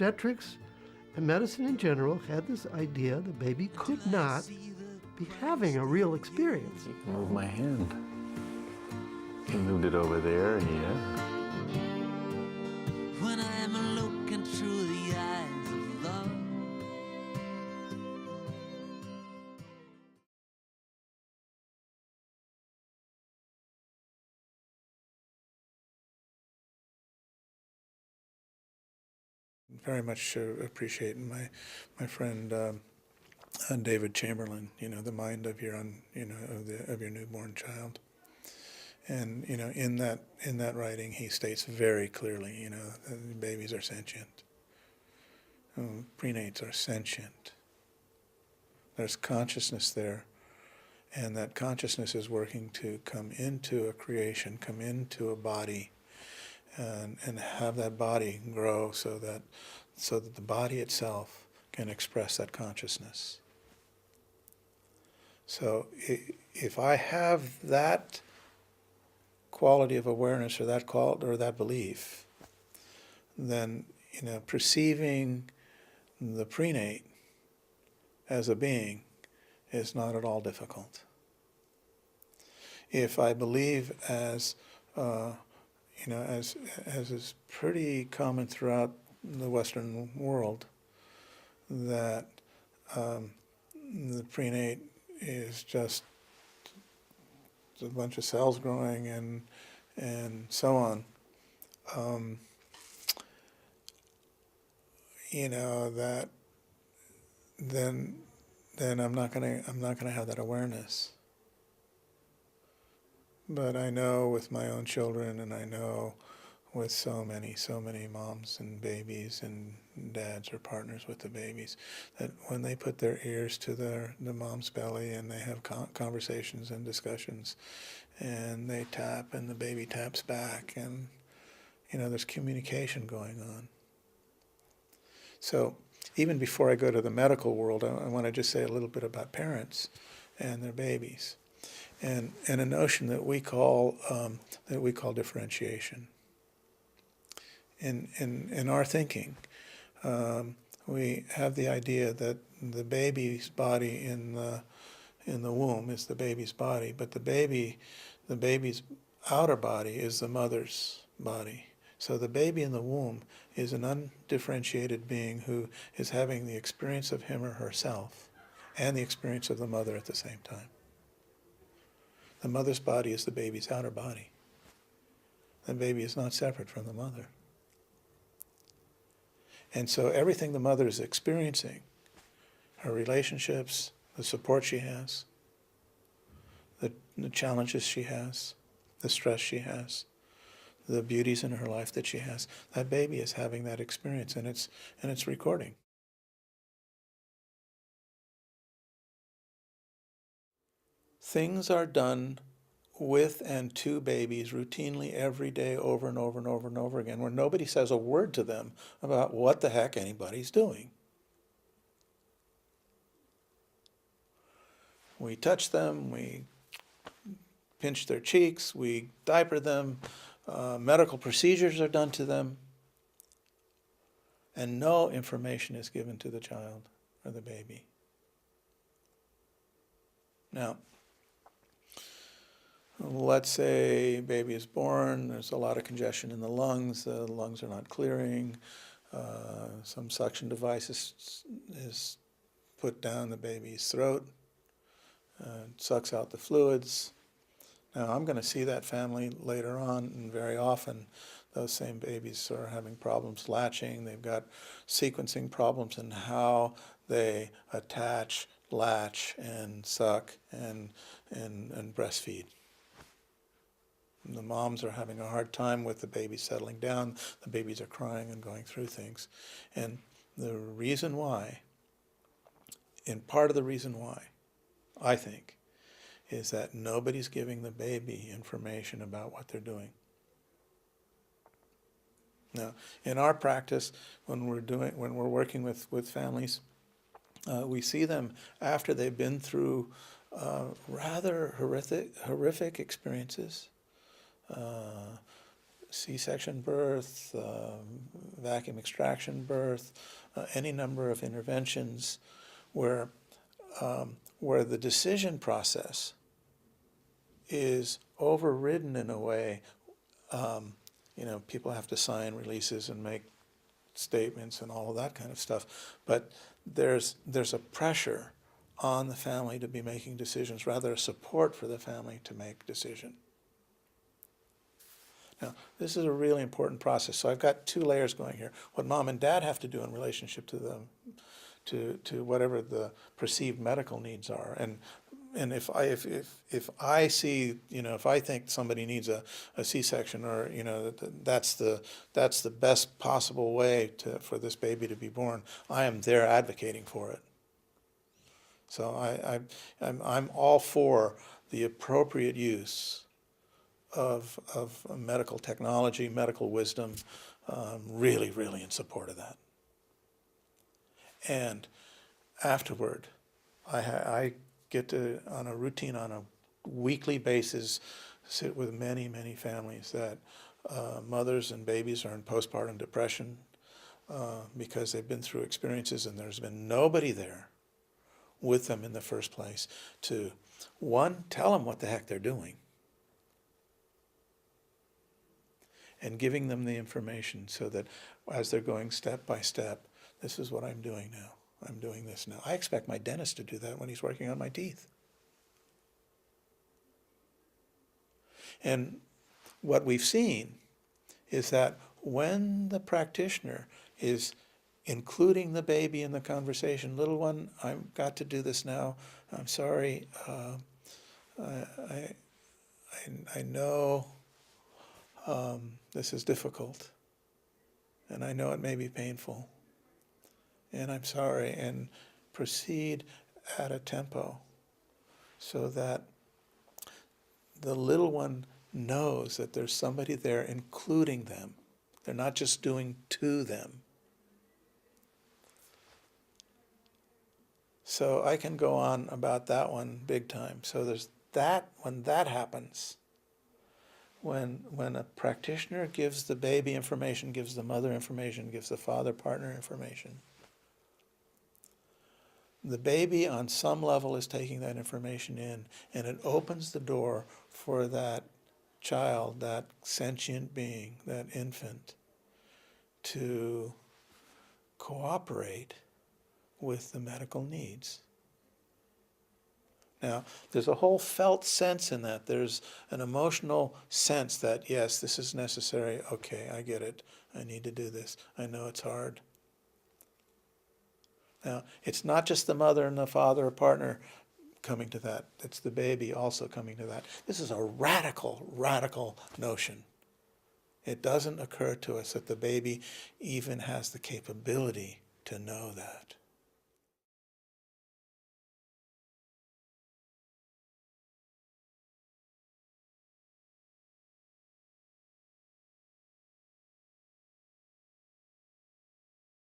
obstetrics and medicine in general had this idea the baby could not be having a real experience. You can move my hand. He moved it over there, yeah. When I'm looking through the eyes of love. Very much appreciate my friend David Chamberlain. The mind of your of your newborn child, and in that writing he states very clearly that babies are sentient. Prenates are sentient. There's consciousness there, and that consciousness is working to come into a creation, come into a body. And have that body grow so that the body itself can express that consciousness. So if I have that quality of awareness or that belief, then perceiving the prenate as a being is not at all difficult. If I believe as is pretty common throughout the Western world, that the prenate is just a bunch of cells growing and so on. That then I'm not gonna have that awareness. But I know with my own children, and I know with so many moms and babies and dads or partners with the babies, that when they put their ears to the mom's belly and they have conversations and discussions, and they tap and the baby taps back, and there's communication going on. So even before I go to the medical world, I want to just say a little bit about parents and their babies. And a notion that we call differentiation. In our thinking, we have the idea that the baby's body in the womb is the baby's body, but the baby's outer body is the mother's body. So the baby in the womb is an undifferentiated being who is having the experience of him or herself and the experience of the mother at the same time. The mother's body is the baby's outer body. The baby is not separate from the mother. And so everything the mother is experiencing, her relationships, the support she has, the challenges she has, the stress she has, the beauties in her life that she has, that baby is having that experience, and it's recording. Things are done with and to babies routinely every day, over and over and over and over again, where nobody says a word to them about what the heck anybody's doing. We touch them, we pinch their cheeks, we diaper them, medical procedures are done to them, and no information is given to the child or the baby. Now, let's say baby is born, there's a lot of congestion in the lungs are not clearing, some suction device is put down the baby's throat, sucks out the fluids. Now I'm going to see that family later on, and very often those same babies are having problems latching. They've got sequencing problems in how they attach, latch, and suck and breastfeed. And the moms are having a hard time with the baby settling down. The babies are crying and going through things. And the reason why, and part of the reason why, I think, is that nobody's giving the baby information about what they're doing. Now, in our practice, when we're working with families, we see them after they've been through rather horrific experiences, C-section birth, vacuum extraction birth, any number of interventions where the decision process is overridden in a way. People have to sign releases and make statements and all of that kind of stuff, but there's a pressure on the family to be making decisions, rather a support for the family to make decision. Now, this is a really important process. So I've got two layers going here. What mom and dad have to do in relationship to them, to whatever the perceived medical needs are. And if I see, if I think somebody needs a C-section, or that's the best possible way for this baby to be born, I am there advocating for it. So I'm all for the appropriate use of medical technology, medical wisdom, really, really in support of that. And afterward, I get to, on a routine, on a weekly basis, sit with many, many families that mothers and babies are in postpartum depression because they've been through experiences and there's been nobody there with them in the first place to, one, tell them what the heck they're doing, and giving them the information so that as they're going step by step, this is what I'm doing now. I'm doing this now. I expect my dentist to do that when he's working on my teeth. And what we've seen is that when the practitioner is including the baby in the conversation, little one, I've got to do this now. I'm sorry. I know this is difficult, and I know it may be painful, and I'm sorry, and proceed at a tempo so that the little one knows that there's somebody there including them. They're not just doing to them. So I can go on about that one big time. So there's that, when that happens, when a practitioner gives the baby information, gives the mother information, gives the father partner information, the baby on some level is taking that information in, and it opens the door for that child, that sentient being, that infant, to cooperate with the medical needs. Now, there's a whole felt sense in that. There's an emotional sense that, yes, this is necessary. Okay, I get it. I need to do this. I know it's hard. Now, it's not just the mother and the father or partner coming to that. It's the baby also coming to that. This is a radical, radical notion. It doesn't occur to us that the baby even has the capability to know that.